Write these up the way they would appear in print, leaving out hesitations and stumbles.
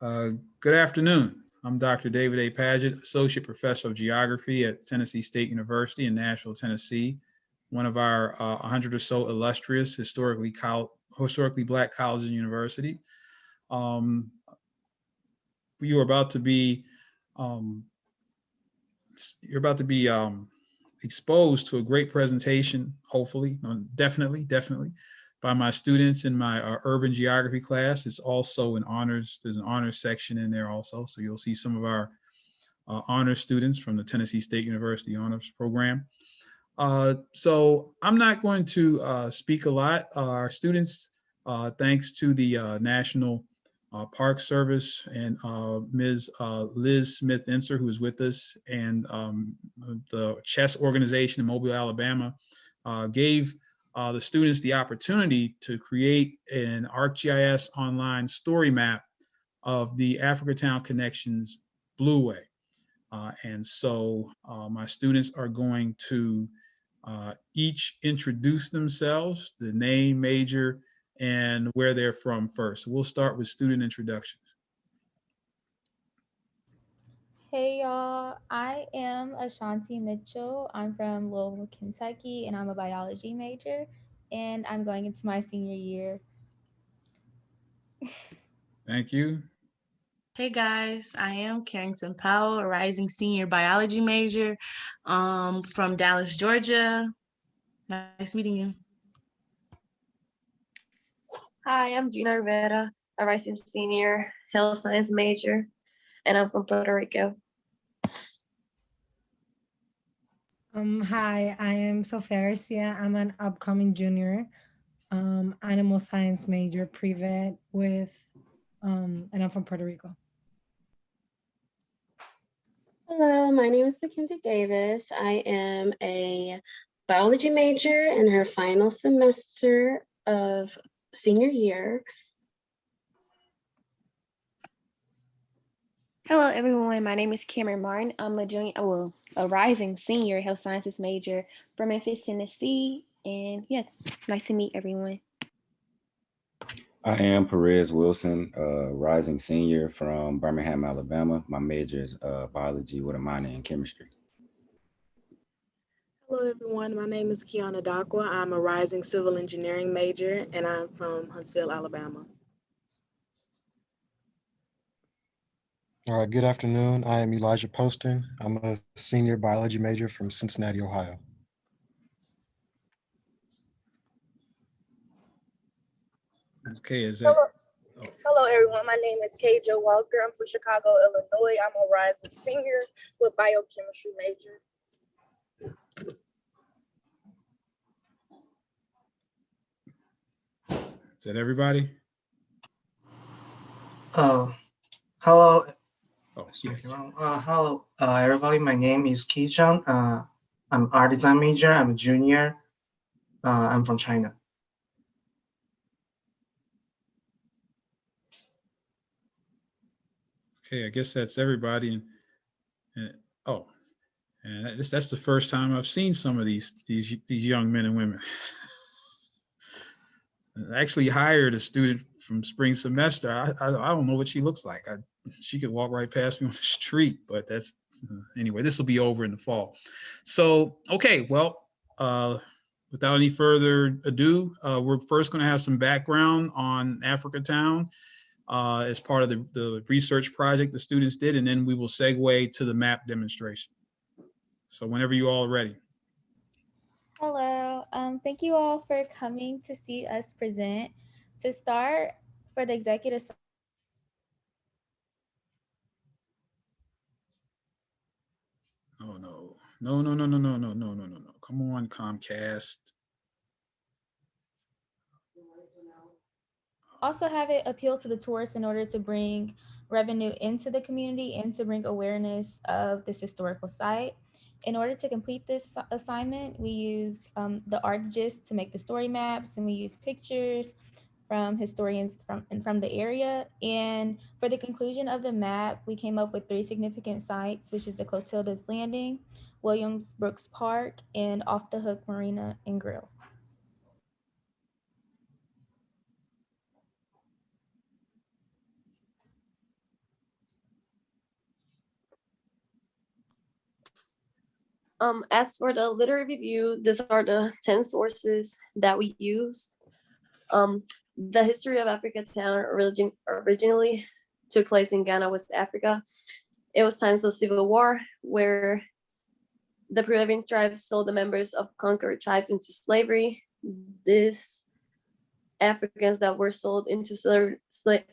Uh, Good afternoon. I'm Dr. David A. Paget, Associate Professor of Geography at Tennessee State University in Nashville, Tennessee, one of our 100 or so illustrious historically Black colleges and universities. Um, you are about to be um, you're about to be exposed to a great presentation, hopefully, definitely, by my students in my urban geography class. It's also there's an honors section in there also. So you'll see some of our honors students from the Tennessee State University honors program. So I'm not going to speak a lot. Our students, thanks to the National Park Service and Ms. Liz Smith-Inser, who is with us, and the chess organization in Mobile, Alabama, gave the students the opportunity to create an ArcGIS online story map of the Africatown Connections Blueway. And so my students are going to each introduce themselves, the name, major, and where they're from first. So we'll start with student introductions. Hey y'all, I am Ashanti Mitchell. I'm from Louisville, Kentucky, and I'm a biology major, and I'm going into my senior year. Thank you. Hey guys, I am Carrington Powell, a rising senior biology major from Dallas, Georgia. Nice meeting you. Hi, I'm Gina Rivera, a rising senior health science major, and I'm from Puerto Rico. Hi, I am Sofia Garcia. I'm an upcoming junior, animal science major, pre-vet and I'm from Puerto Rico. Hello, my name is Mackenzie Davis. I am a biology major in her final semester of senior year. Hello, everyone. My name is Cameron Martin. I'm a rising senior health sciences major from Memphis, Tennessee. And yeah, nice to meet everyone. I am Perez Wilson, rising senior from Birmingham, Alabama. My major is biology with a minor in chemistry. Hello, everyone. My name is Kiana Dakwa. I'm a rising civil engineering major, and I'm from Huntsville, Alabama. All right, good afternoon. I am Elijah Poston. I'm a senior biology major from Cincinnati, Ohio. Okay, is that? Hello, everyone. My name is Kaja Walker. I'm from Chicago, Illinois. I'm a rising senior with biochemistry major. Is that everybody? Hello. Oh, yeah. Hello, everybody. My name is Kijang. I'm art design major. I'm a junior. I'm from China. Okay, I guess that's everybody. And that's the first time I've seen some of these young men and women. I actually hired a student from spring semester. I don't know what she looks like. She could walk right past me on the street, but that's anyway. This will be over in the fall. So okay, well, without any further ado, we're first going to have some background on Africatown as part of the research project the students did, and then we will segue to the map demonstration. So whenever you all are ready. Hello. Thank you all for coming to see us present. To start, for the executive Oh no. Come on, Comcast. also have it appeal to the tourists in order to bring revenue into the community and to bring awareness of this historical site. In order to complete this assignment, we used the ArcGIS to make the story maps, and we used pictures from historians from the area. And for the conclusion of the map, we came up with 3 significant sites, which is the Clotilda's Landing, Williams Brooks Park, and Off the Hook Marina and Grill. As for the literary review, these are the 10 sources that we used. The history of Africatown originally took place in Ghana, West Africa. It was times of civil war where the prevailing tribes sold the members of conquered tribes into slavery. These Africans that were sold into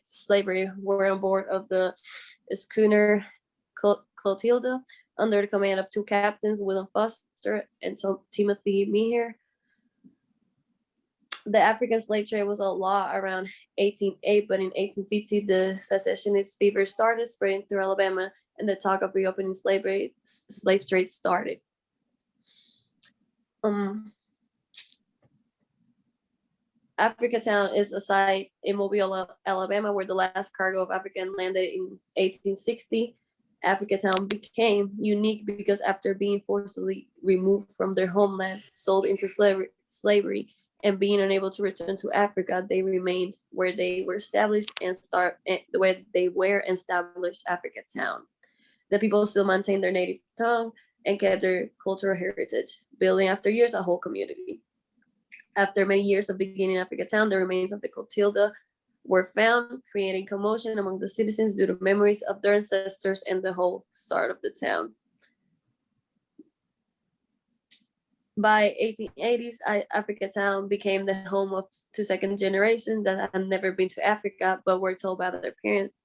slavery were on board of the schooner Clotilda under the command of two captains, William Foster and Timothy Meagher. The African slave trade was outlawed around 1808, but in 1850, the secessionist fever started spreading through Alabama, and the talk of reopening slave trade started. Africatown is a site in Mobile, Alabama, where the last cargo of African landed in 1860. Africatown became unique because after being forcibly removed from their homeland, sold into slavery, and being unable to return to Africa, they remained where they were established Africatown. The people still maintained their native tongue and kept their cultural heritage, building after years a whole community. After many years of beginning Africatown, the remains of the Clotilda were found, creating commotion among the citizens due to memories of their ancestors and the whole start of the town. By 1880s, Africatown became the home of two second generations that had never been to Africa, but were told by their parents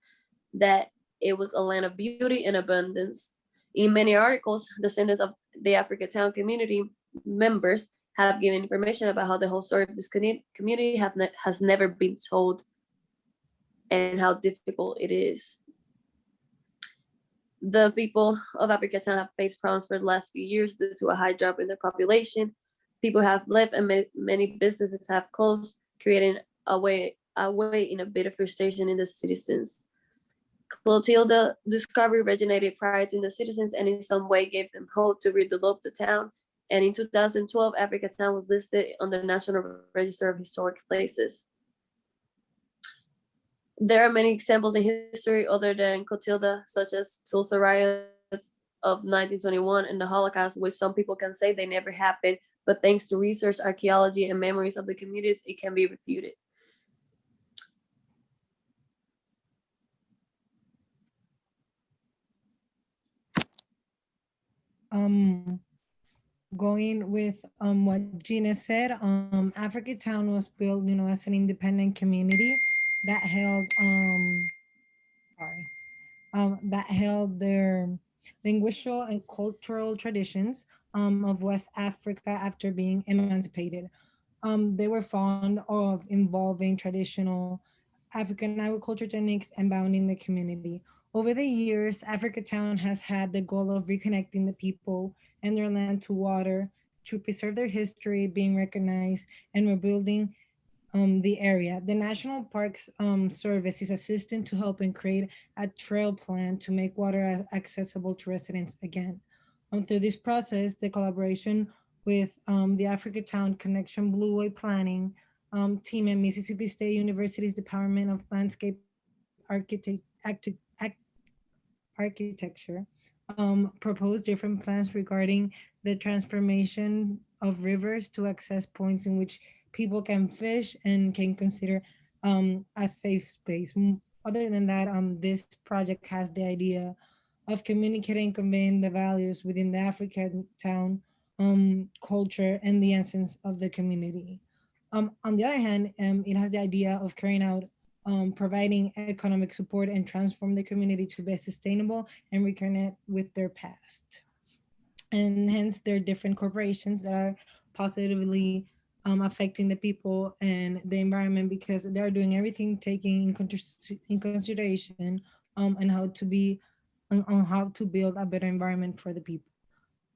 that it was a land of beauty and abundance. In many articles, descendants of the Africatown community members have given information about how the whole story of this community has never been told and how difficult it is. The people of Africatown have faced problems for the last few years due to a high drop in their population. People have left and many businesses have closed, creating a way in a bit of frustration in the citizens. Clotilda discovery originated pride in the citizens and in some way gave them hope to redevelop the town. And in 2012, Africatown was listed on the National Register of Historic Places. There are many examples in history other than Clotilda, such as Tulsa riots of 1921 and the Holocaust, which some people can say they never happened, but thanks to research, archaeology, and memories of the communities, it can be refuted. Going with what Gina said, Africatown was built, as an independent community that held their linguistic and cultural traditions of West Africa after being emancipated. They were fond of involving traditional African agriculture techniques and bounding the community. Over the years, Africatown has had the goal of reconnecting the people and their land to water, to preserve their history, being recognized, and rebuilding the area. The National Parks Service is assisting to help and create a trail plan to make water accessible to residents again. Through this process, the collaboration with the Africatown Connection Blueway Planning team and Mississippi State University's Department of Landscape Architecture proposed different plans regarding the transformation of rivers to access points in which people can fish and can consider a safe space. Other than that, this project has the idea of communicating and conveying the values within the African town culture and the essence of the community. On the other hand, it has the idea of carrying out providing economic support and transform the community to be sustainable and reconnect with their past. And hence there are different corporations that are positively affecting the people and the environment because they're doing everything taking in consideration and how to be on how to build a better environment for the people.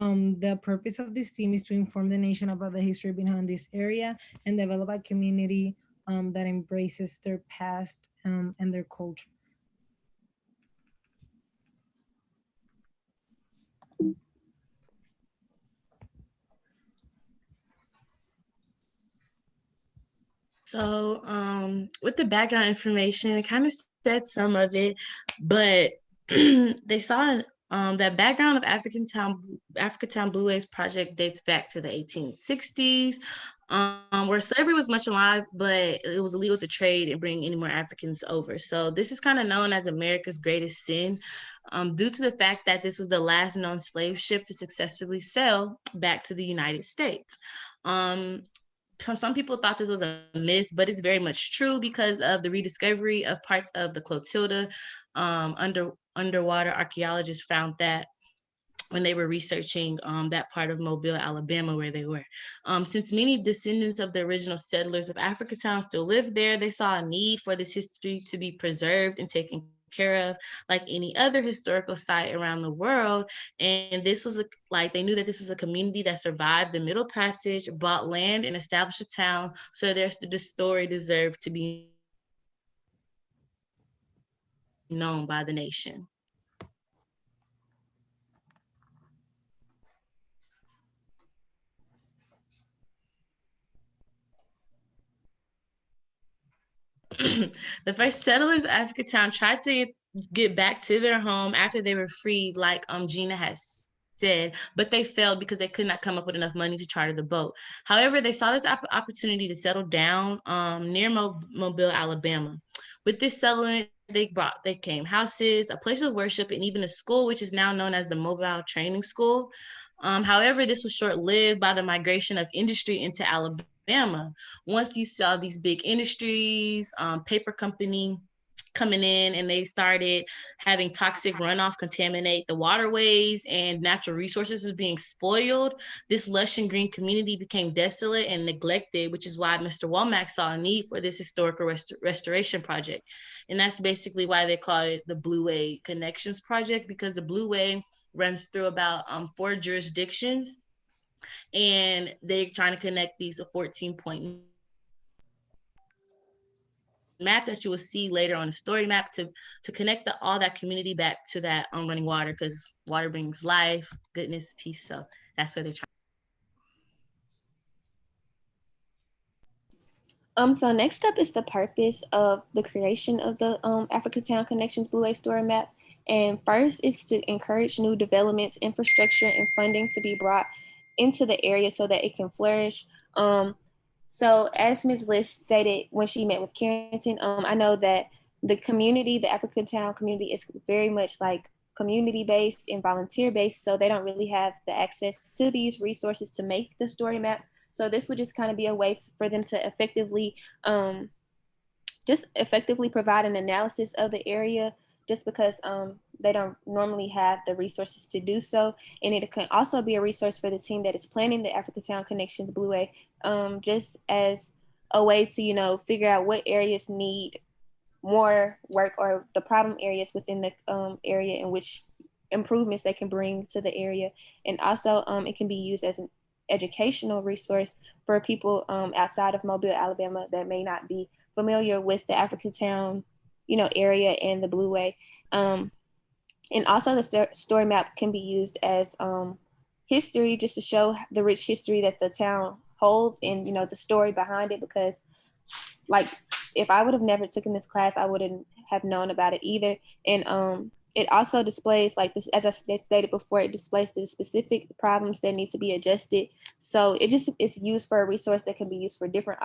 The purpose of this team is to inform the nation about the history behind this area and develop a community that embraces their past and their culture. So with the background information, it kind of said some of it, but they saw That background of Africatown Blueway's project dates back to the 1860s, where slavery was much alive, but it was illegal to trade and bring any more Africans over. So this is kind of known as America's greatest sin, due to the fact that this was the last known slave ship to successfully sail back to the United States. Some people thought this was a myth, but it's very much true because of the rediscovery of parts of the Clotilda. Underwater archaeologists found that when they were researching that part of Mobile, Alabama, where they were. Since many descendants of the original settlers of Africatown still live there, they saw a need for this history to be preserved and taken care of like any other historical site around the world. And this was they knew that this was a community that survived the Middle Passage, bought land and established a town. So the story deserved to be known by the nation. The first settlers of Africatown tried to get back to their home after they were freed, like Gina has said, but they failed because they could not come up with enough money to charter the boat. However, they saw this opportunity to settle down near Mobile, Alabama. With this settlement, they came houses, a place of worship, and even a school, which is now known as the Mobile Training School. However, this was short-lived by the migration of industry into Alabama. Once you saw these big industries, paper company coming in, and they started having toxic runoff contaminate the waterways, and natural resources was being spoiled, this lush and green community became desolate and neglected, which is why Mr. Womack saw a need for this historical restoration project. And that's basically why they call it the Blueway Connections Project, because the Blueway runs through about 4 jurisdictions, and they're trying to connect these 14-point map that you will see later on the story map to connect all that community back to that running water, because water brings life, goodness, peace. So that's what they're trying. So next up is the purpose of the creation of the Africatown Connections Blueway story map. And first is to encourage new developments, infrastructure, and funding to be brought into the area so that it can flourish. So as Ms. Liz stated when she met with Carrington, I know that the community, the Africatown community, is very much like community-based and volunteer-based, so they don't really have the access to these resources to make the story map. So this would just kind of be a way for them to effectively provide an analysis of the area, just because they don't normally have the resources to do so. And it can also be a resource for the team that is planning the Africatown Connections Blueway, just as a way to, figure out what areas need more work, or the problem areas within the area, in which improvements they can bring to the area. And also it can be used as an educational resource for people outside of Mobile, Alabama, that may not be familiar with the Africatown, area and the Blueway. And also the story map can be used as history, just to show the rich history that the town holds, and the story behind it, because if I would have never taken this class, I wouldn't have known about it either. And it also displays, this, as I stated before, it displays the specific problems that need to be adjusted. So it's used for a resource that can be used for different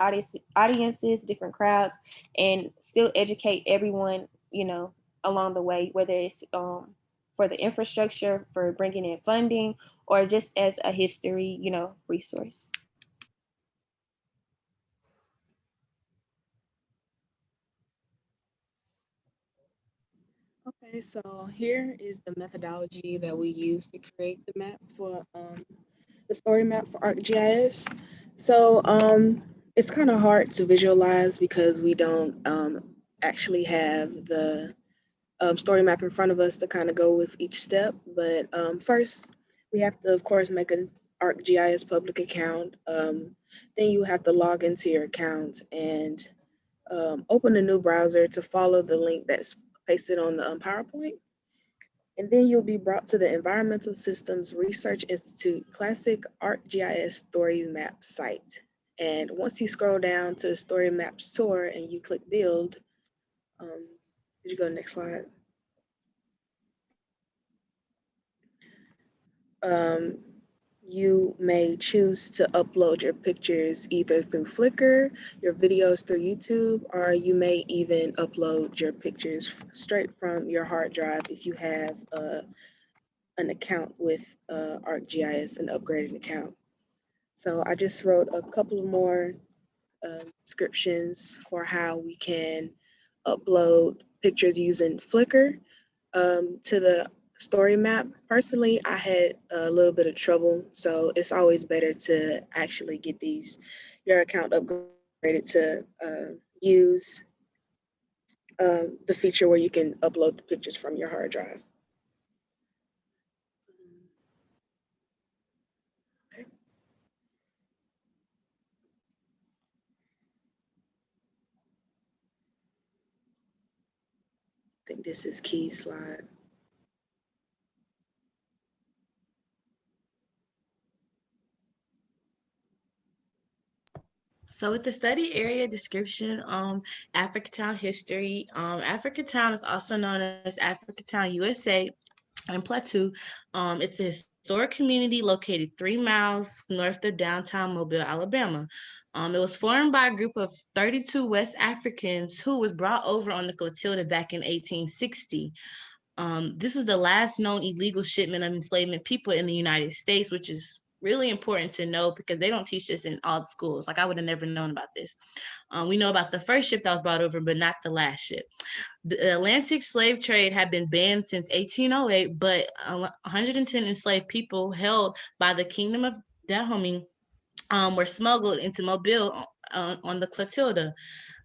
audiences, different crowds, and still educate everyone, along the way, whether it's for the infrastructure, for bringing in funding, or just as a history, resource. Okay, so here is the methodology that we use to create the map for the story map for ArcGIS. So it's kind of hard to visualize because we don't actually have the story map in front of us to kind of go with each step. But first, we have to, of course, make an ArcGIS public account. Then you have to log into your account and open a new browser to follow the link that's pasted on the PowerPoint. And then you'll be brought to the Environmental Systems Research Institute Classic ArcGIS Story Map site. And once you scroll down to the Story Maps tour and you click Build, did you go to the next slide? you may choose to upload your pictures either through Flickr, your videos through YouTube, or you may even upload your pictures straight from your hard drive if you have an account with ArcGIS, an upgraded account. So I just wrote a couple of more descriptions for how we can upload pictures using Flickr to the story map. Personally, I had a little bit of trouble, so it's always better to actually get your account upgraded to use the feature where you can upload the pictures from your hard drive. Okay. I think this is Key's slide. So with the study area description, Africatown history, Africatown is also known as Africatown, USA, in Plateau. It's a historic community located 3 miles north of downtown Mobile, Alabama. It was formed by a group of 32 West Africans who was brought over on the Clotilda back in 1860. This was the last known illegal shipment of enslavement people in the United States, which is really important to know because they don't teach this in all the schools. Like I would have never known about this. We know about the first ship that was brought over, but not the last ship. The Atlantic slave trade had been banned since 1808, but 110 enslaved people held by the Kingdom of Dahomey were smuggled into Mobile on the Clotilda.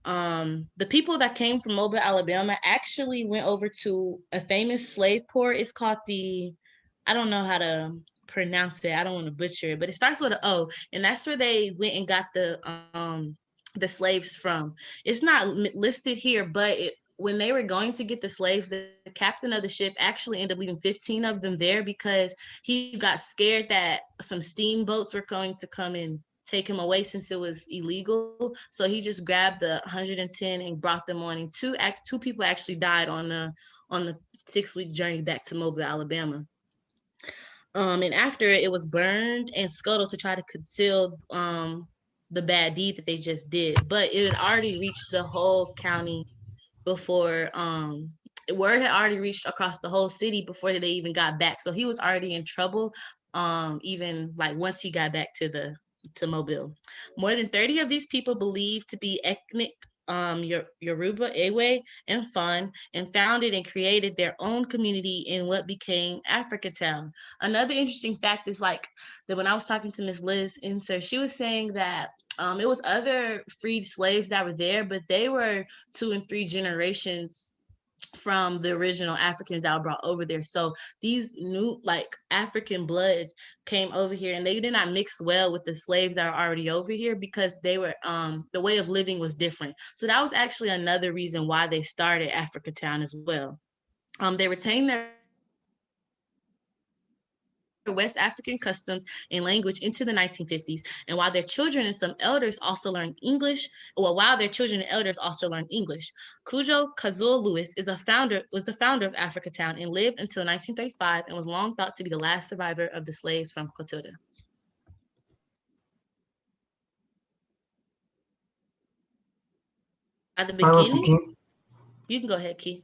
The people that came from Mobile, Alabama actually went over to a famous slave port. It's called I don't know how to pronounce it. I don't want to butcher it, but it starts with an O, and that's where they went and got the slaves from. It's not listed here, but when they were going to get the slaves, the captain of the ship actually ended up leaving 15 of them there because he got scared that some steamboats were going to come and take him away since it was illegal. So he just grabbed the 110 and brought them on. And two people actually died on the 6-week journey back to Mobile, Alabama. And after it was burned and scuttled to try to conceal the bad deed that they just did. But it had already reached the whole county before word had already reached across the whole city before they even got back. So he was already in trouble, even like once he got back to Mobile. More than 30 of these people believed to be ethnic Yoruba, Ewe, and Fun, and founded and created their own community in what became Africatown. Another interesting fact is like that when I was talking to Miss Liz Inser, she was saying that it was other freed slaves that were there, but they were 2 and 3 generations from the original Africans that were brought over there. So these new like African blood came over here and they did not mix well with the slaves that are already over here because they were the way of living was different. So that was actually another reason why they started Africatown as well. They retained their West African customs and language into the 1950s, and while their children and some elders also learned English, Cujo Kazul Lewis was the founder of Africatown and lived until 1935 and was long thought to be the last survivor of the slaves from Clotilda. At the beginning, you can go ahead, Key.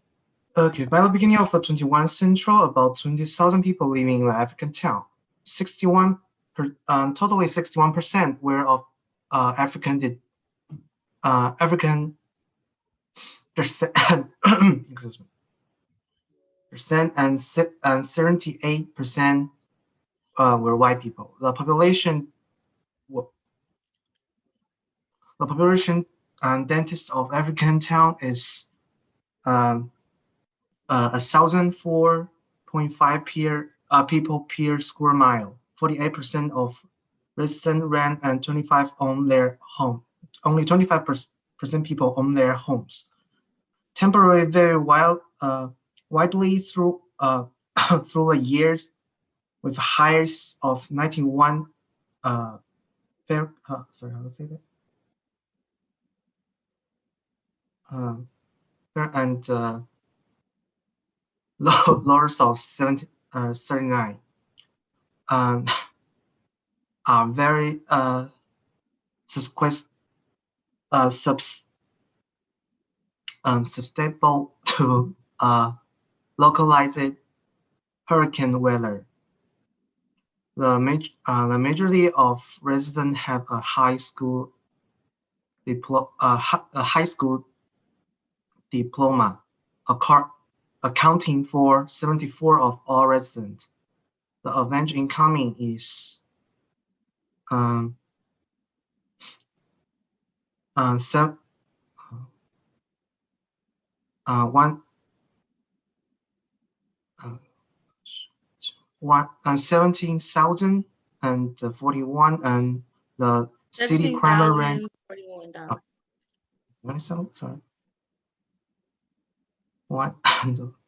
Okay, by the beginning of the 21st century, about 20,000 people living in the African town. 61% were of African percent, excuse me, and 78% were white people. The population density of African town is 1,004.5 people per square mile. 48% of residents rent and 25 own their home. Only 25% people own their homes. Temporary very widely through through the years, with highs of 91. Sorry, how to say that? And lowers of 39. are very susceptible to localized hurricane weather. The majority of residents have a high school diploma, accounting for 74 of all residents. The average income is one 17,041, and the city crime rate. $17,041. What?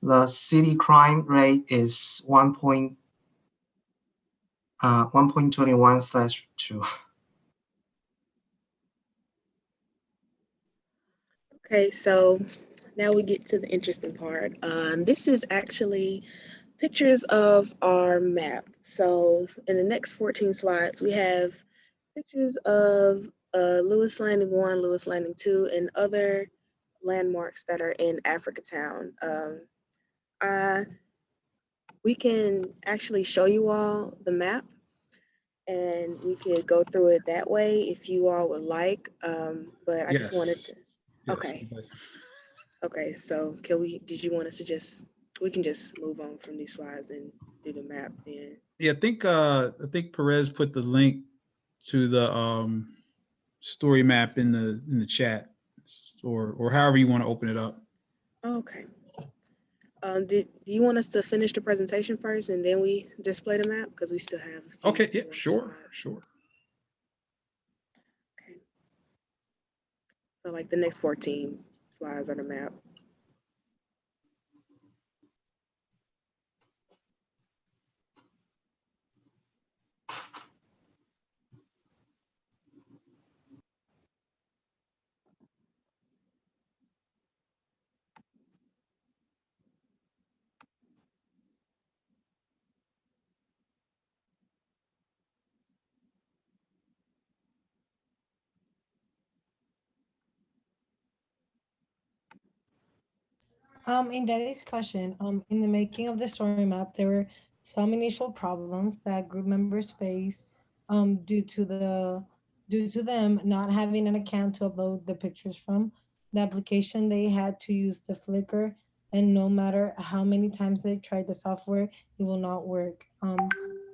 The city crime rate is 1.21/2. Okay, so now we get to the interesting part. This is actually pictures of our map. So in the next 14 slides, we have pictures of Lewis Landing 1, Lewis Landing 2, and other landmarks that are in Africatown. We can actually show you all the map, and we could go through it that way if you all would like. But I just wanted to. Yes. Okay. Okay. So did you want us to we can just move on from these slides and do the map then? Yeah, I think Perez put the link to the story map in the chat, or however you want to open it up. Okay. Do you want us to finish the presentation first and then we display the map? Because we still have a few Okay, yeah, more sure. slides. Okay. So like the next 14 slides are the map. In that discussion, in the making of the story map, there were some initial problems that group members faced due to them not having an account to upload the pictures from. The application, they had to use the Flickr, and no matter how many times they tried the software, it will not work.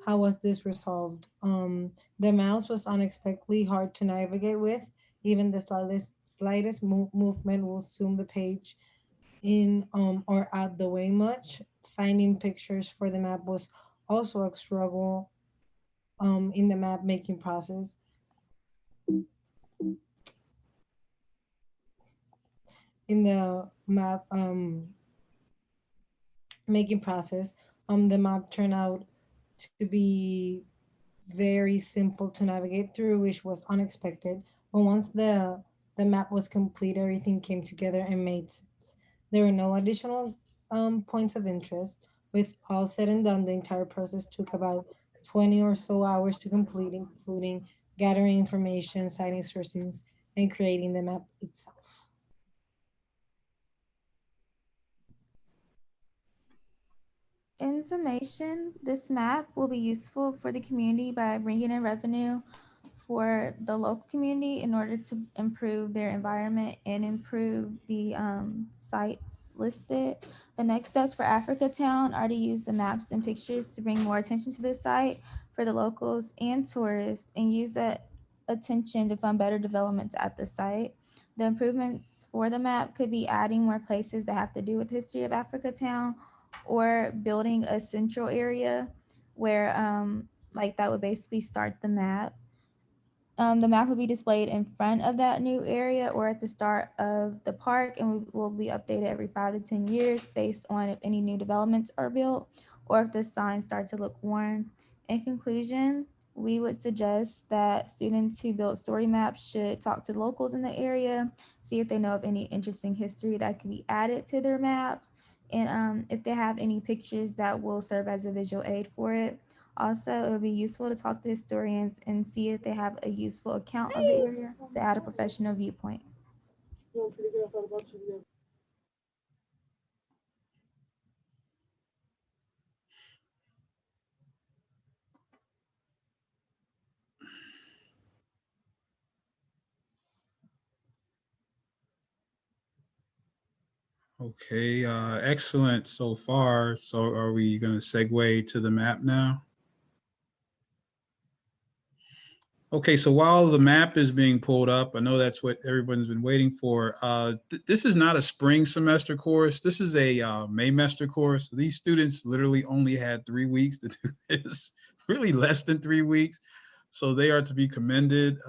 How was this resolved? The mouse was unexpectedly hard to navigate with. Even the slightest movement will zoom the page in or out the way much. Finding pictures for the map was also a struggle in the map making process. In the map making process, the map turned out to be very simple to navigate through, which was unexpected. But once the map was complete, everything came together and made sense. There were no additional points of interest. With all said and done, the entire process took about 20 or so hours to complete, including gathering information, citing sources, and creating the map itself. In summation, this map will be useful for the community by bringing in revenue for the local community in order to improve their environment and improve the sites listed. The next steps for Africatown are to use the maps and pictures to bring more attention to the site for the locals and tourists, and use that attention to fund better developments at the site. The improvements for the map could be adding more places that have to do with the history of Africatown, or building a central area where like that would basically start the map. The map will be displayed in front of that new area or at the start of the park, and will be updated every 5 to 10 years based on if any new developments are built or if the signs start to look worn. In conclusion, we would suggest that students who build story maps should talk to locals in the area, see if they know of any interesting history that can be added to their maps, and if they have any pictures that will serve as a visual aid for it. Also, it would be useful to talk to historians and see if they have a useful account of the area to add a professional viewpoint. Okay, excellent so far. So are we going to segue to the map now? Okay, so while the map is being pulled up, I know that's what everyone's been waiting for. This is not a spring semester course. This is a Maymester course. These students literally only had 3 weeks to do this, really less than 3 weeks. So they are to be commended.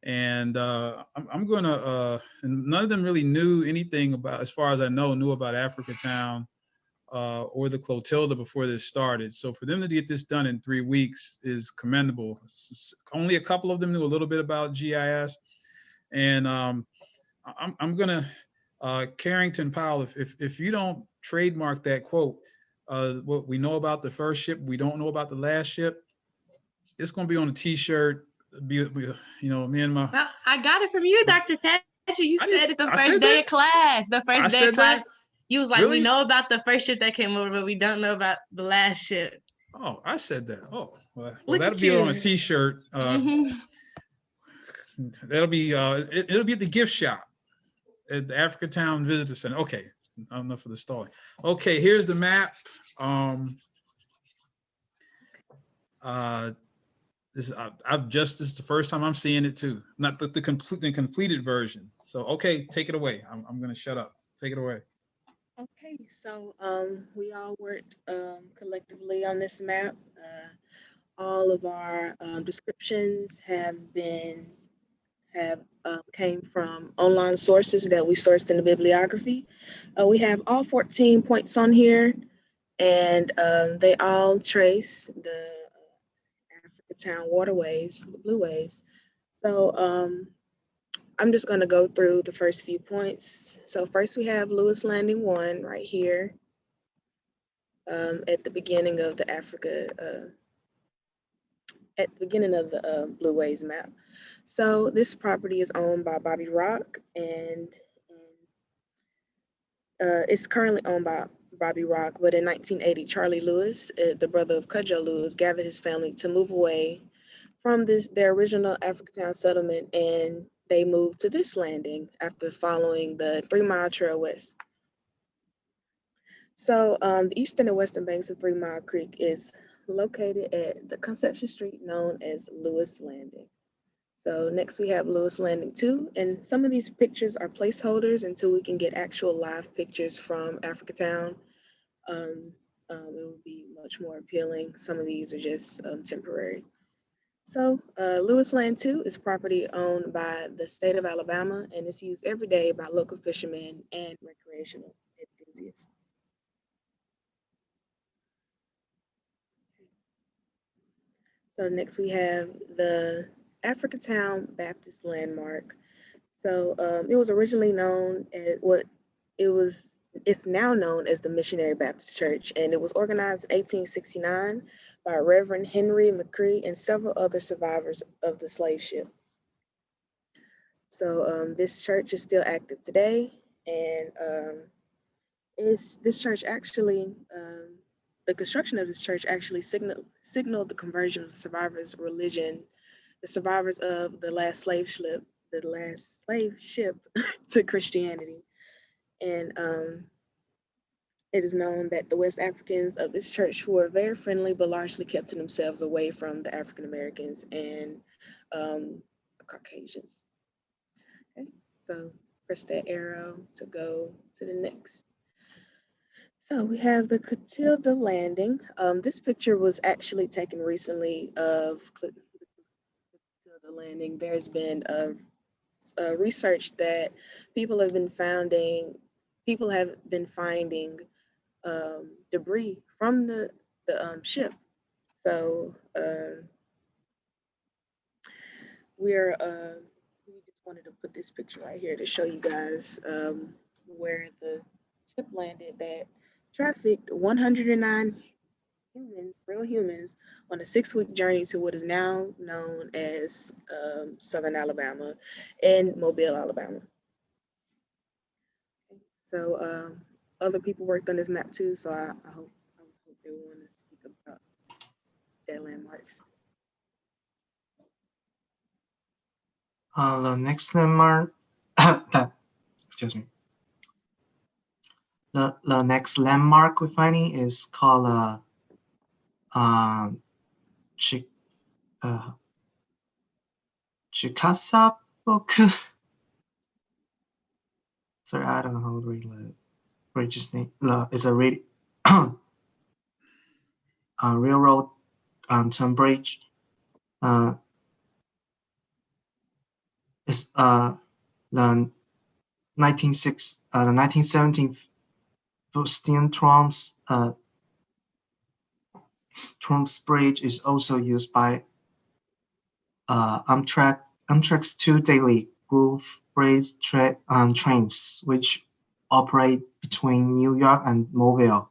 And I'm going to, and none of them really knew anything about, as far as I know, knew about Africatown or the Clotilda before this started. So for them to get this done in 3 weeks is commendable. Only a couple of them knew a little bit about GIS. And I'm going to, Carrington Powell, if you don't trademark that quote, what we know about the first ship, we don't know about the last ship, it's going to be on a t-shirt. You know, me and my. Well, I got it from you, Dr. Patrick. You said it the I first said day that? of class. The I first day said of class, that? you was like, Really? we know about the first ship that came over, but we don't know about the last ship. Oh, I said that. Oh, well, Look that'll at be on a you. t-shirt. That'll be, it'll be at the gift shop at the Africatown Visitor Center. Okay, enough of the stalling. Okay, here's the map. This this is the first time I'm seeing it too. Not the completed version. So okay, take it away. I'm gonna shut up. Take it away. Okay, so we all worked collectively on this map. All of our descriptions have came from online sources that we sourced in the bibliography. We have all 14 points on here, and they all trace the Africatown waterways, the Blueways. So I'm just going to go through the first few points. So first we have Lewis Landing 1 right here at the beginning of the at the beginning of the Blueways map. So this property is owned by Bobby Rock, and it's currently owned by Bobby Rock, but in 1980, Charlie Lewis, the brother of Cudjoe Lewis, gathered his family to move away from their original Africatown settlement, and they moved to this landing after following the 3 Mile Trail west. So the eastern and western banks of 3 Mile Creek is located at the Conception Street known as Lewis Landing. So next we have Lewis Landing 2, and some of these pictures are placeholders until we can get actual live pictures from Africatown. It will be much more appealing. Some of these are just temporary. So Lewis Land 2 is property owned by the state of Alabama, and it's used every day by local fishermen and recreational enthusiasts. So next we have the Africatown Baptist Landmark. So it was originally known as it's now known as the Missionary Baptist Church, and it was organized in 1869 by Reverend Henry McCree and several other survivors of the slave ship. So this church is still active today, and this church actually, the construction of this church actually signaled the conversion of survivors' religion, the survivors of the last slave ship to Christianity. And it is known that the West Africans of this church were very friendly, but largely kept to themselves away from the African Americans and Caucasians. Okay, so press that arrow to go to the next. So we have the Clotilda Landing. This picture was actually taken recently of Clotilda Landing. There's been research that people have been finding debris from the ship. So we just wanted to put this picture right here to show you guys where the ship landed that trafficked 109 humans, real humans, on a 6-week journey to what is now known as Southern Alabama and Mobile, Alabama. So other people worked on this map too, so I hope they want to speak about their landmarks. The next landmark, excuse me. The next landmark we're finding is called Chikasaboku. Sorry, I don't know how to read the bridge's name. It's a railroad turn bridge. It's the 1917 steam Trumps Bridge is also used by Amtrak's 2 daily groove bridge trains, which operate between New York and Mobile,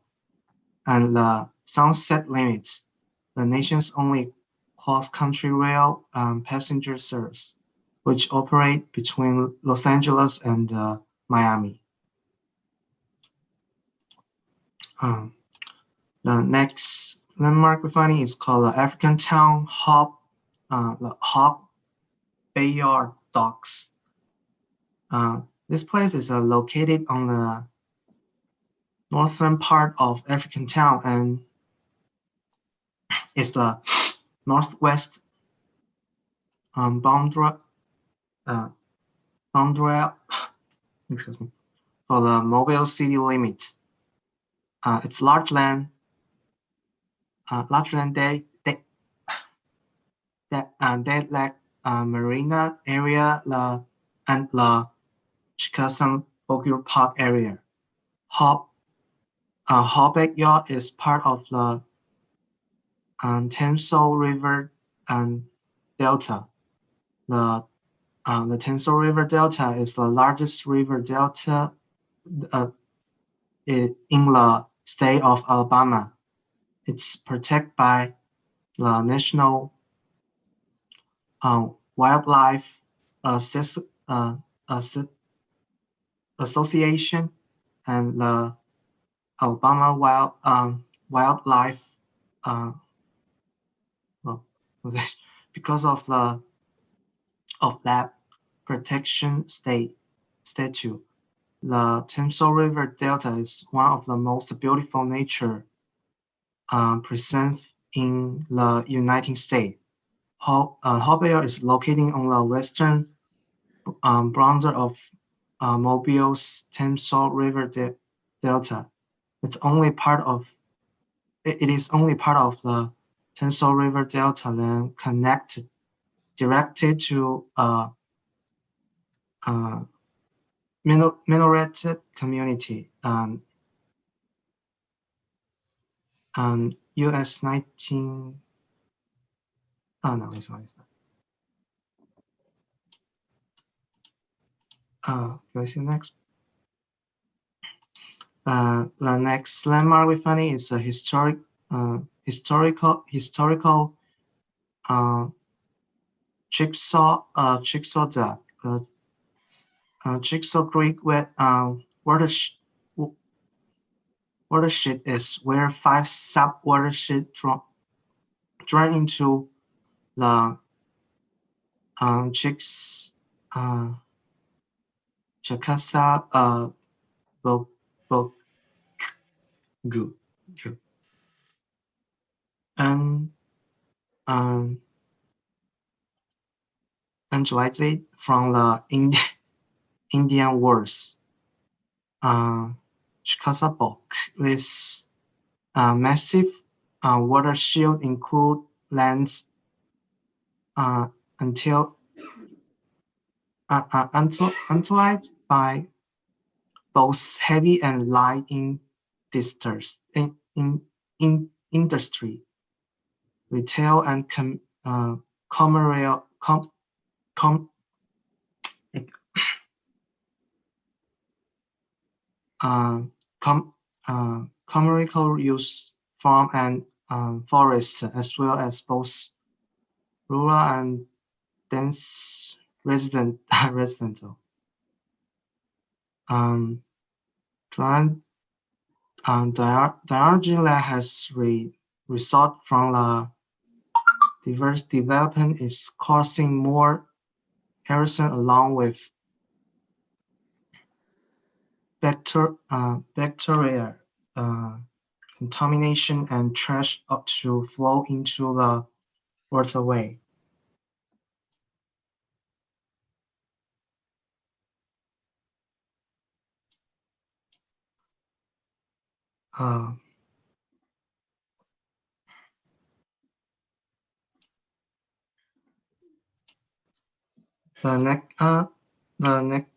and the Sunset Limit, the nation's only cross-country rail passenger service, which operate between Los Angeles and Miami. The next landmark we're finding is called Africatown the Hop Bayard Docks. This place is located on the northern part of Africatown and is the northwest boundary excuse me, for the Mobile city limit. It's large land dead marina area and the Chickasaw Bogor Park area. Backyard is part of the TSU River Delta. The TSU River Delta is the largest river delta in the state of Alabama. It's protected by the National Wildlife Association and the Alabama Wildlife because of that protection statute. The TSU River Delta is one of the most beautiful nature preserves in the United States. Hopewell is located on the western border of Mobile's TSU River Delta. It is only part of the TSU River Delta then connected directly to minored community. US 19. Oh no, it's not. Can I see next? The next landmark we find is a historical Chickasaw Dock. Chickasaw Creek watershed is where 5 sub-watersheds drain into the Chickasaw Bogu. Angelize from the Indian Wars. Chickasaw this massive watershed include lands until by both heavy and light industry, retail and commercial use, farm and forests, as well as both rural and dense residential. Drying Diogenes has result from the diverse development is causing more erosion along with bacteria contamination and trash up to flow into the waterway. Uh, the next the next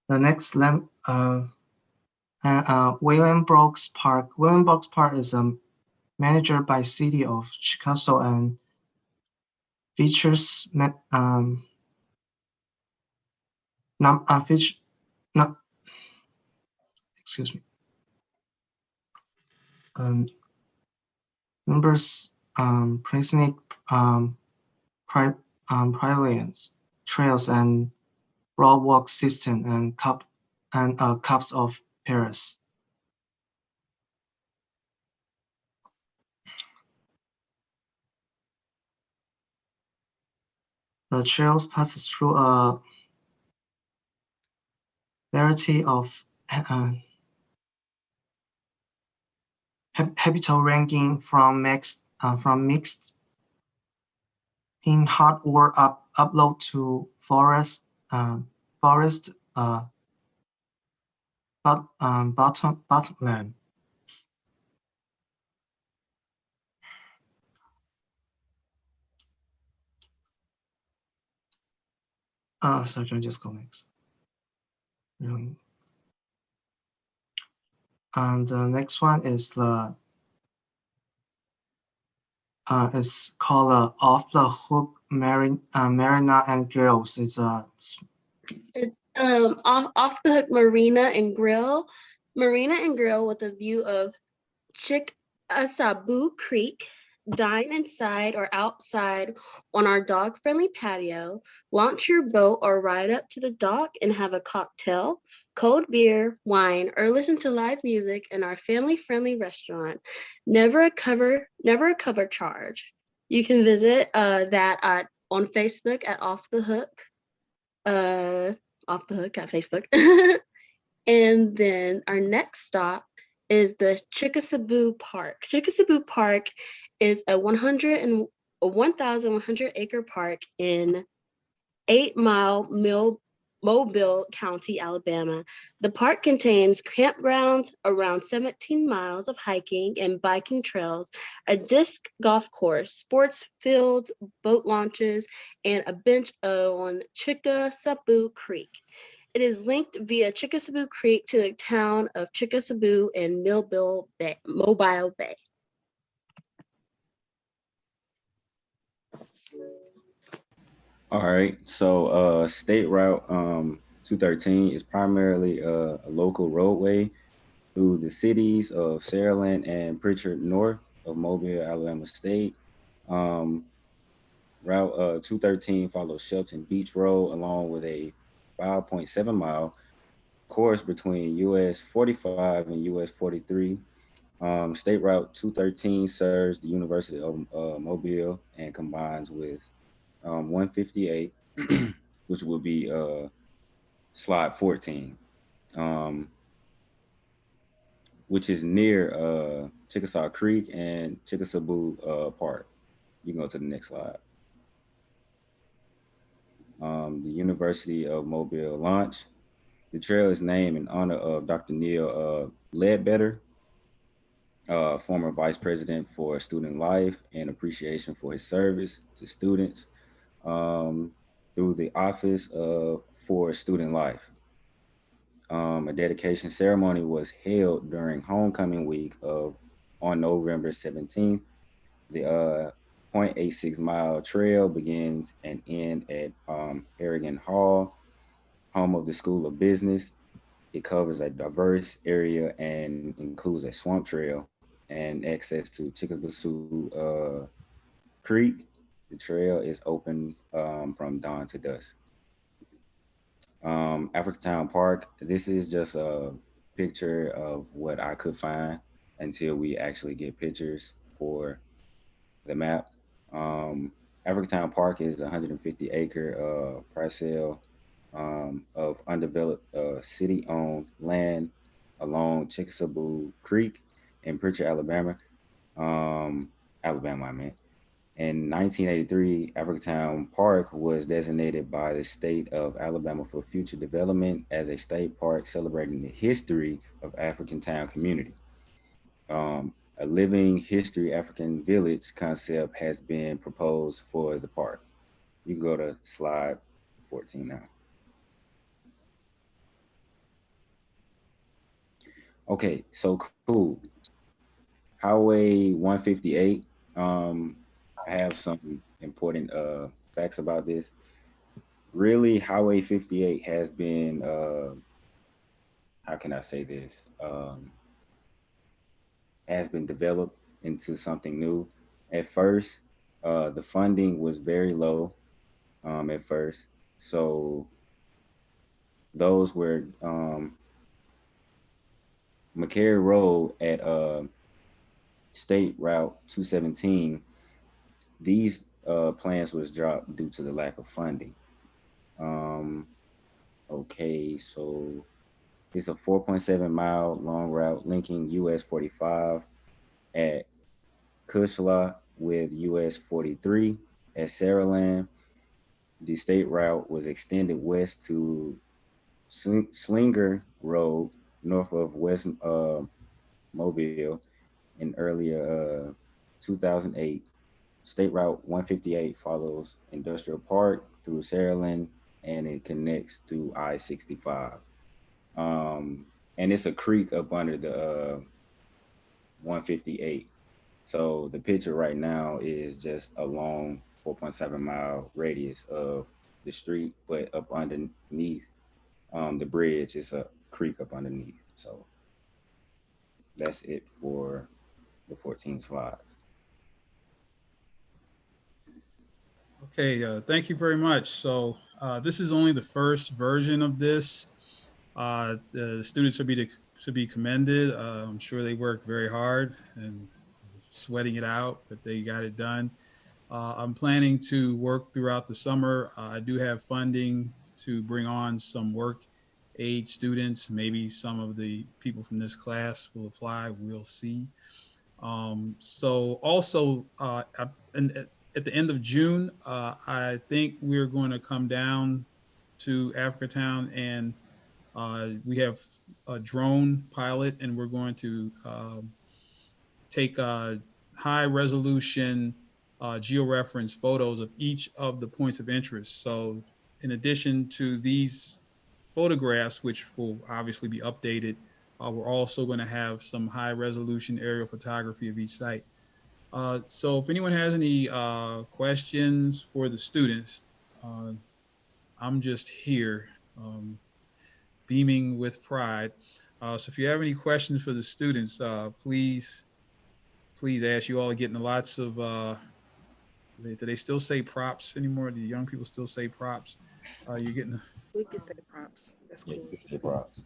the next William Brooks Park. William Brooks Park is managed by City of Chicago and features no, excuse me. Numbers scenic pavilions, trails, and broad walk system and cups of Paris. The trails passes through a variety of habitat ranging from mixed in hard or upload to forest bottomland. So can I just go next? And the next one is the it's called Off the Hook Marina and Grills. It's off the hook Marina and Grill with a view of Chickasabu Creek. Dine inside or outside on our dog-friendly patio, launch your boat or ride up to the dock and have a cocktail, cold beer, wine, or listen to live music in our family-friendly restaurant. Never a cover charge. You can visit that on Facebook at Off the Hook. Off the Hook at Facebook. And then our next stop is the Chickasabu Park. Chickasabu Park is a 1,100 acre park in 8 Mile Mobile County, Alabama. The park contains campgrounds, around 17 miles of hiking and biking trails, a disc golf course, sports fields, boat launches, and a bench on Chickasabu Creek. It is linked via Chickasabu Creek to the town of Chickasabu and Mobile Bay. All right, so State Route 213 is primarily a local roadway through the cities of Saraland and Pritchard north of Mobile, Alabama State. Route 213 follows Shelton Beach Road along with a 5.7 mile course between US 45 and US 43. State Route 213 serves the University of Mobile and combines with 158, which will be slide 14, which is near Chickasaw Creek and Chickasabu Park. You can go to the next slide. The University of Mobile launch. The trail is named in honor of Dr. Neil Ledbetter, former vice president for student life and appreciation for his service to students through the Office for Student Life. A dedication ceremony was held during homecoming week on November 17th. The 0.86 mile trail begins and ends at Harrigan Hall, home of the School of Business. It covers a diverse area and includes a swamp trail and access to Chickasaw Creek. The trail is open from dawn to dusk. Africatown Park, this is just a picture of what I could find until we actually get pictures for the map. Um, Africatown Park is a 150-acre parcel of undeveloped city-owned land along Chickasaw Creek in Pritchard, Alabama. Alabama, I meant. In 1983, Africatown Park was designated by the state of Alabama for future development as a state park celebrating the history of Africatown community. A living history African village concept has been proposed for the park. You can go to slide 14 now. Okay, so cool. Highway 158. I have some important facts about this. Really, Highway 58 has been how can I say this? Has been developed into something new. At first, the funding was very low at first. So those were McCary Road at State Route 217. These plans was dropped due to the lack of funding. Okay, so it's a 4.7-mile long route linking US 45 at Cushla with US 43 at Saraland. The state route was extended west to Slinger Road, north of West Mobile, in earlier 2008. State Route 158 follows Industrial Park through Saraland, and it connects through I-65. And it's a creek up under the 158. So the picture right now is just a long 4.7-mile radius of the street, but up underneath the bridge is a creek up underneath. So that's it for the 14 slides. Okay, thank you very much. So this is only the first version of this. The students should be commended. I'm sure they worked very hard and sweating it out, but they got it done. I'm planning to work throughout the summer. I do have funding to bring on some work aid students. Maybe some of the people from this class will apply. We'll see. So also, at the end of June, I think we're going to come down to Africatown, and we have a drone pilot, and we're going to take high resolution georeference photos of each of the points of interest. So in addition to these photographs, which will obviously be updated, we're also going to have some high resolution aerial photography of each site. So if anyone has any questions for the students, I'm just here beaming with pride. So if you have any questions for the students, please ask. You all are getting lots of, do they still say props anymore? Do young people still say props? You're getting. We can say props. That's cool. Yeah, say props.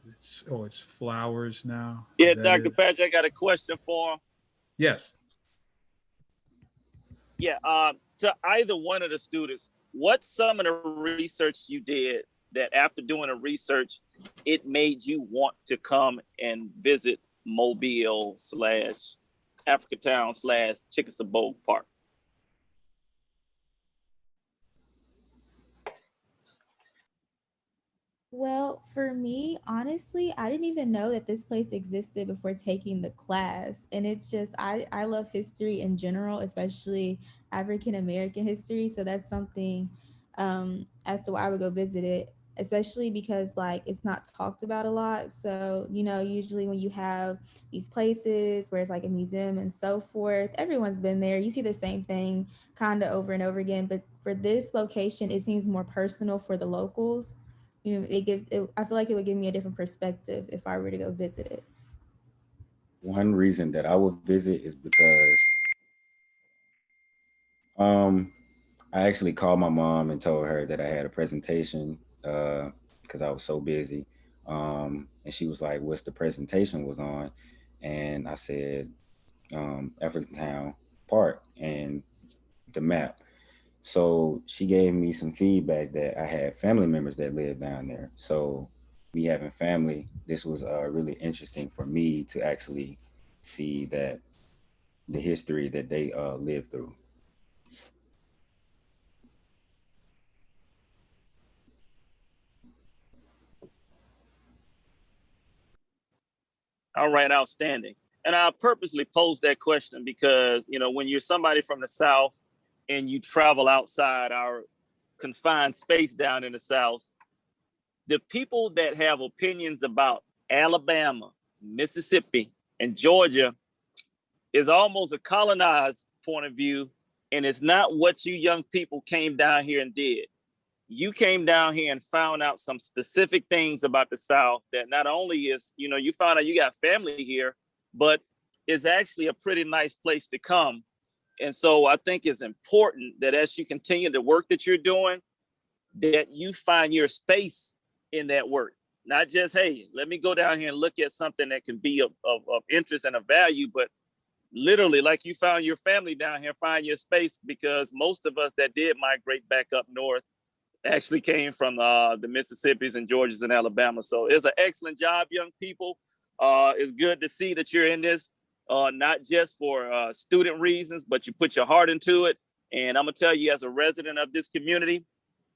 It's flowers now. Yeah, Is that Dr. it? Patch, I got a question for him. Yes. Yeah, to either one of the students, what's some of the research you did that after doing the research, it made you want to come and visit Mobile / Africatown / Chickasaw Park? Well, for me, honestly, I didn't even know that this place existed before taking the class. And it's just, I love history in general, especially African American history. So that's something as to why I would go visit it, especially because like it's not talked about a lot. So, usually when you have these places where it's like a museum and so forth, everyone's been there. You see the same thing kind of over and over again. But for this location, it seems more personal for the locals I feel like it would give me a different perspective if I were to go visit it. One reason that I would visit is because I actually called my mom and told her that I had a presentation because I was so busy. And she was like, what's the presentation was on? And I said, Africatown Park and the map. So she gave me some feedback that I had family members that live down there. So me having family, this was really interesting for me to actually see that the history that they lived through. All right, outstanding. And I purposely posed that question because, you know, when you're somebody from the South and you travel outside our confined space down in the South, the people that have opinions about Alabama, Mississippi, and Georgia is almost a colonized point of view. And it's not what you young people came down here and did. You came down here and found out some specific things about the South that not only is, you know, you found out you got family here, but it's actually a pretty nice place to come. And so I think it's important that as you continue the work that you're doing, that you find your space in that work. Not just, hey, let me go down here and look at something that can be of interest and of value, but literally, like you found your family down here, find your space, because most of us that did migrate back up north actually came from the Mississippis and Georgias and Alabama. So it's an excellent job, young people. It's good to see that you're in this, not just for student reasons, but you put your heart into it. And I'm gonna tell you, as a resident of this community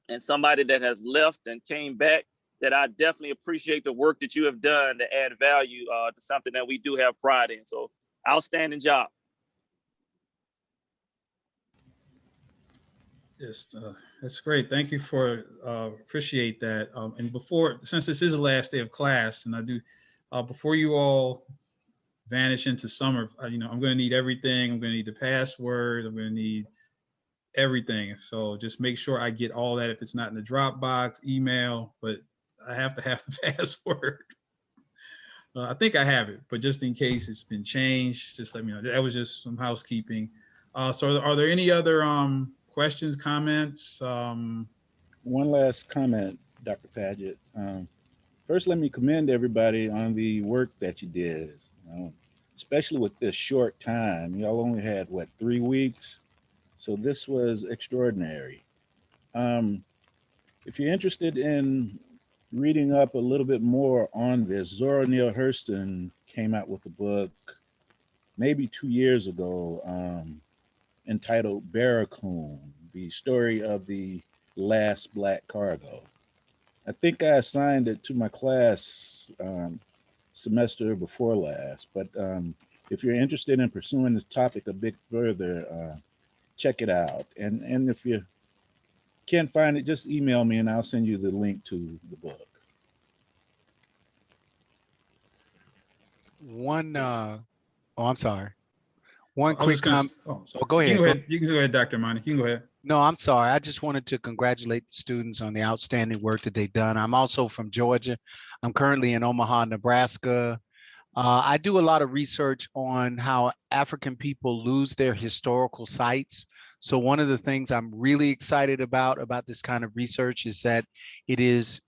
and somebody that has left and came back, that I definitely appreciate the work that you have done to add value to something that we do have pride in. So outstanding job. Yes, that's great. Thank you for appreciate that. And before, since this is the last day of class, and I do, before you all vanish into summer, you know, I'm going to need everything. I'm going to need the password. I'm going to need everything. So just make sure I get all that. If it's not in the Dropbox, email, but I have to have the password. I think I have it, but just in case it's been changed, just let me know. That was just some housekeeping. So are there any other questions, comments? One last comment, Dr. Paget. First, let me commend everybody on the work that you did, especially with this short time. Y'all only had, what, 3 weeks? So this was extraordinary. If you're interested in reading up a little bit more on this, Zora Neale Hurston came out with a book maybe 2 years ago entitled Barracoon, the story of the last black cargo. I think I assigned it to my class semester before last, but if you're interested in pursuing this topic a bit further, check it out. And if you can't find it, just email me and I'll send you the link to the book. I'm sorry. One quick comment. Go ahead. You can go ahead, Dr. Monty. You can go ahead. No, I'm sorry. I just wanted to congratulate the students on the outstanding work that they've done. I'm also from Georgia. I'm currently in Omaha, Nebraska. I do a lot of research on how African people lose their historical sites. So one of the things I'm really excited about this kind of research is that it is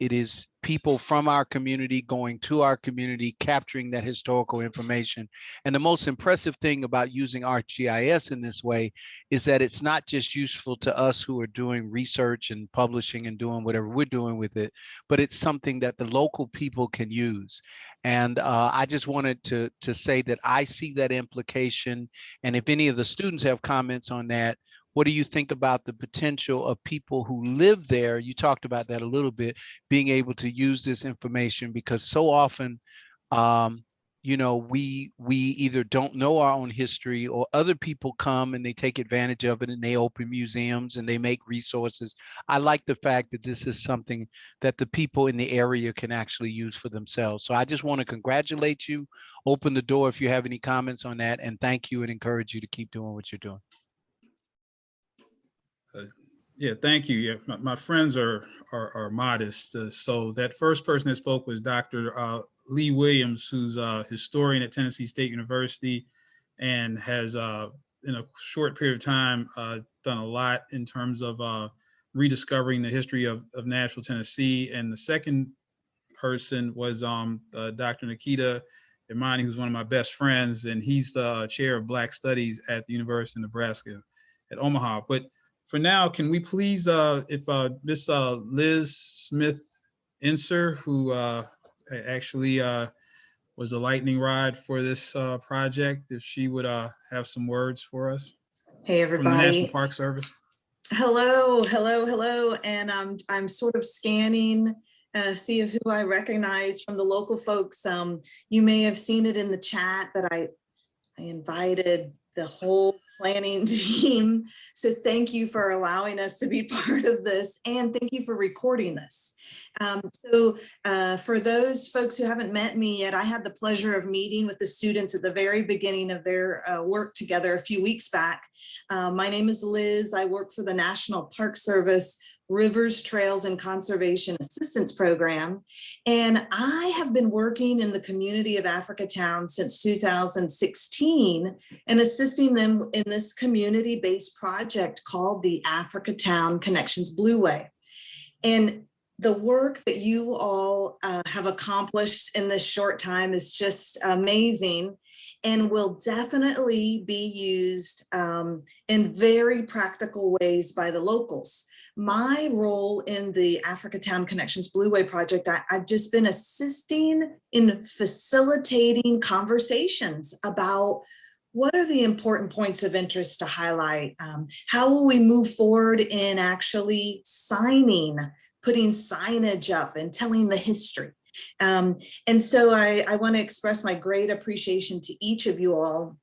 people from our community going to our community, capturing that historical information. And the most impressive thing about using ArcGIS in this way is that it's not just useful to us who are doing research and publishing and doing whatever we're doing with it, but it's something that the local people can use. And I just wanted to say that I see that implication. And if any of the students have comments on that, what do you think about the potential of people who live there? You talked about that a little bit, being able to use this information, because so often, you know, we either don't know our own history, or other people come and they take advantage of it and they open museums and they make resources. I like the fact that this is something that the people in the area can actually use for themselves. So I just want to congratulate you, open the door if you have any comments on that, and thank you and encourage you to keep doing what you're doing. Yeah, thank you. Yeah, my friends are modest. So that first person that spoke was Dr. Lee Williams, who's a historian at Tennessee State University, and has in a short period of time done a lot in terms of rediscovering the history of Nashville, Tennessee. And the second person was Dr. Nikita Imani, who's one of my best friends, and he's the chair of Black Studies at the University of Nebraska at Omaha. But for now, can we please, if Miss Liz Smith Inser, who actually was a lightning rod for this project, if she would have some words for us Hey, from the National everybody. Park Service. Hello, hello, hello. And I'm sort of scanning, see of who I recognize from the local folks. You may have seen it in the chat that I invited the whole planning team. So thank you for allowing us to be part of this, and thank you for recording this. For those folks who haven't met me yet, I had the pleasure of meeting with the students at the very beginning of their work together a few weeks back. My name is Liz. I work for the National Park Service Rivers, Trails, and Conservation Assistance Program. And I have been working in the community of Africatown since 2016 and assisting them in this community-based project called the Africatown Connections Blueway. And the work that you all have accomplished in this short time is just amazing and will definitely be used in very practical ways by the locals. My role in the Africatown Connections Blueway project, I've just been assisting in facilitating conversations about what are the important points of interest to highlight? How will we move forward in actually putting signage up and telling the history? And so I want to express my great appreciation to each of you all.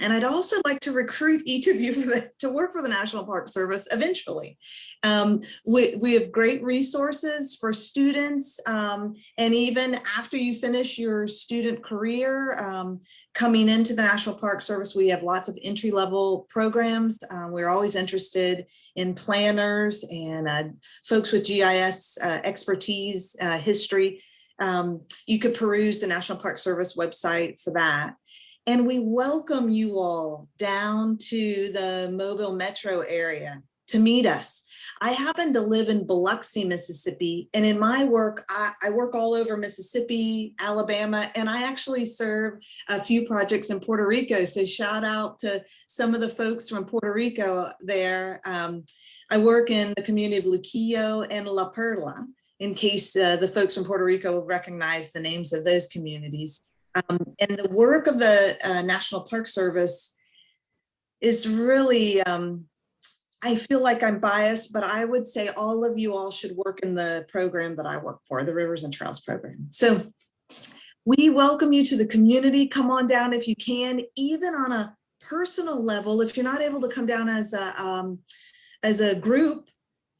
And I'd also like to recruit each of you to work for the National Park Service eventually. We have great resources for students, and even after you finish your student career, coming into the National Park Service, we have lots of entry-level programs. We're always interested in planners and folks with GIS expertise, history. You could peruse the National Park Service website for that. And we welcome you all down to the Mobile metro area to meet us. I happen to live in Biloxi, Mississippi, and in my work, I work all over Mississippi, Alabama, and I actually serve a few projects in Puerto Rico. So shout out to some of the folks from Puerto Rico there. I work in the community of Luquillo and La Perla, in case the folks from Puerto Rico recognize the names of those communities. And the work of the National Park Service is really, I feel like I'm biased, but I would say all of you all should work in the program that I work for, the Rivers and Trails program. So we welcome you to the community. Come on down if you can, even on a personal level. If you're not able to come down as a group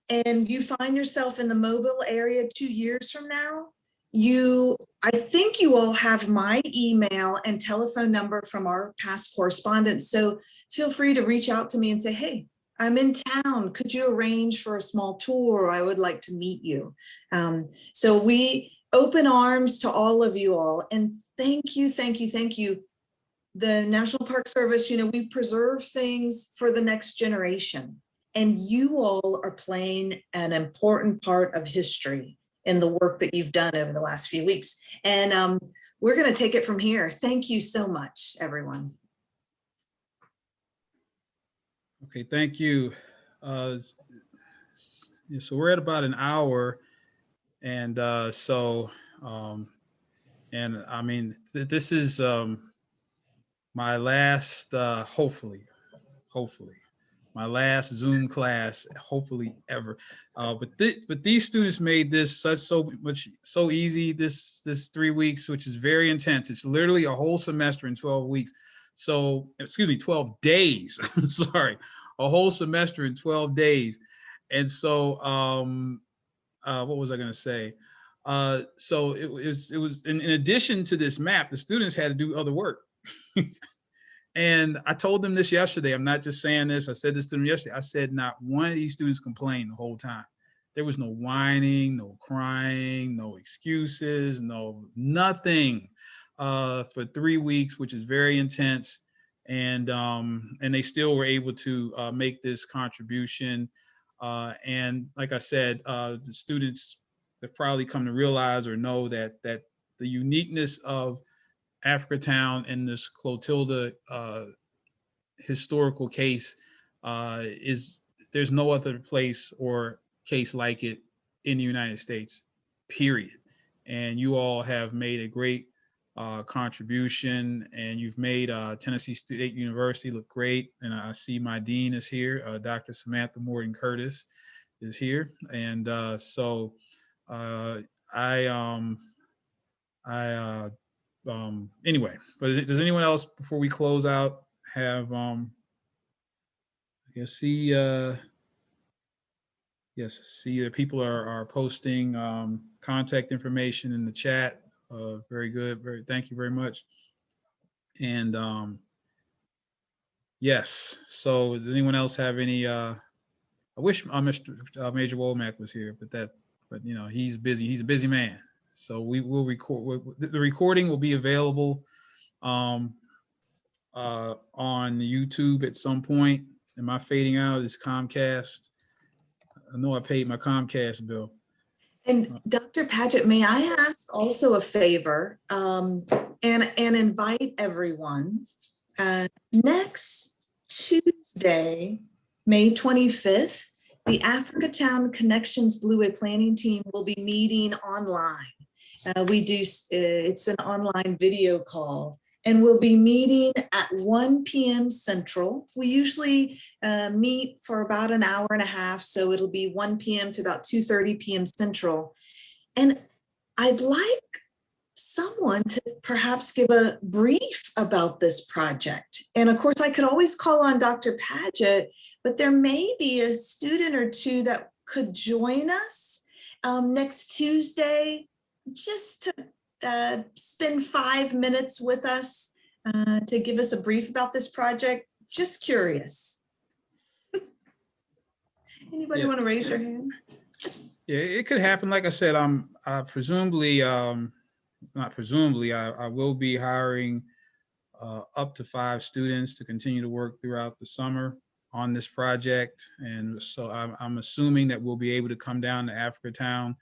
and you find yourself in the Mobile area 2 years from now, I think you all have my email and telephone number from our past correspondence. So feel free to reach out to me and say, hey, I'm in town. Could you arrange for a small tour? I would like to meet you. So we open arms to all of you all. And thank you, thank you, thank you. The National Park Service, we preserve things for the next generation. And you all are playing an important part of history in the work that you've done over the last few weeks. And we're going to take it from here. Thank you so much, everyone. Okay, thank you. So we're at about an hour. And and I mean, this is my last, hopefully, my last Zoom class, hopefully ever. But these students made this so easy. This 3 weeks, which is very intense. It's literally a whole semester in 12 weeks. So, excuse me, 12 days. I'm sorry, a whole semester in 12 days. And so, what was I going to say? So it was in addition to this map, the students had to do other work. And I told them this yesterday. I'm not just saying this. I said this to them yesterday. I said not one of these students complained the whole time. There was no whining, no crying, no excuses, no nothing for 3 weeks, which is very intense. And they still were able to make this contribution. And like I said, the students have probably come to realize or know that the uniqueness of Africatown and this Clotilda historical case is there's no other place or case like it in the United States, period. And you all have made a great contribution, and you've made Tennessee State University look great. And I see my dean is here, Dr. Samantha Morton Curtis is here. And so anyway, but does anyone else before we close out have I guess see yes, see that people are posting contact information in the chat. Very good. Thank you very much. And yes, so does anyone else have any I wish Mr. Major Womack was here, but you know, he's busy. He's a busy man. So we will record. The recording will be available on YouTube at some point. Am I fading out? Is Comcast? I know I paid my Comcast bill. And Dr. Paget, may I ask also a favor and invite everyone next Tuesday, May 25th, the Africatown Connections Blueway Planning Team will be meeting online. It's an online video call, and we'll be meeting at 1 p.m. Central. We usually meet for about an hour and a half, so it'll be 1 p.m. to about 2:30 p.m. Central. And I'd like someone to perhaps give a brief about this project. And of course, I could always call on Dr. Paget, but there may be a student or two that could join us next Tuesday, just to spend 5 minutes with us to give us a brief about this project. Just curious. Anybody want to raise their hand? Yeah, it could happen. Like I said, presumably, not presumably, I will be hiring up to 5 students to continue to work throughout the summer on this project. And so I'm assuming that we'll be able to come down to Africatown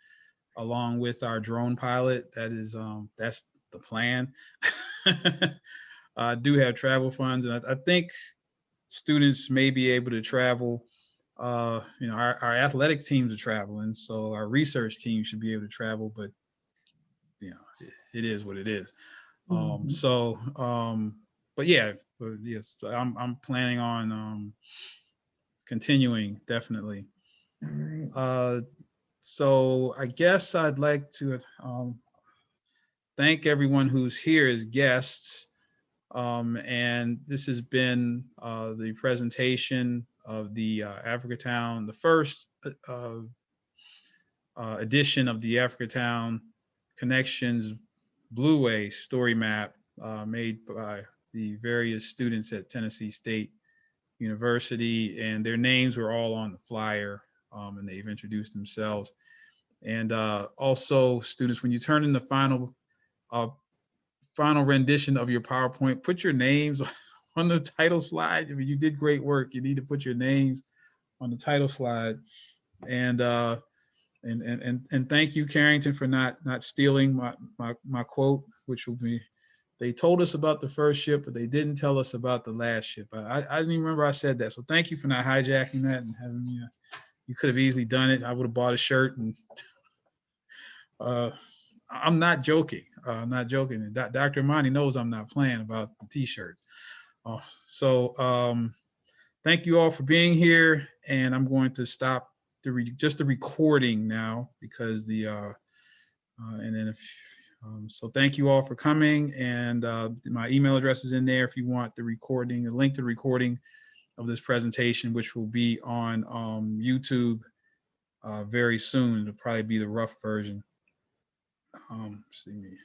along with our drone pilot. That's the plan. I do have travel funds, and I think students may be able to travel. You know, our athletic teams are traveling, so our research team should be able to travel, but you know, it is what it is. But yeah, yes, I'm planning on continuing, definitely. All right. So I guess I'd like to thank everyone who's here as guests. And this has been the presentation of the Africatown, the first edition of the Africatown Connections Blueway story map made by the various students at Tennessee State University, and their names were all on the flyer, and they've introduced themselves. And also, students, when you turn in the final rendition of your PowerPoint, put your names on the title slide. I mean, you did great work. You need to put your names on the title slide. And thank you, Carrington, for not stealing my quote, which will be, they told us about the first ship, but they didn't tell us about the last ship. I didn't even remember I said that. So thank you for not hijacking that and having me. You could have easily done it. I would have bought a shirt. And I'm not joking. I'm not joking. Dr. Monty knows I'm not playing about the t-shirt. Thank you all for being here. And I'm going to stop just the recording now, because so thank you all for coming. And my email address is in there if you want the recording, the link to the recording of this presentation, which will be on YouTube very soon. It'll probably be the rough version. See me.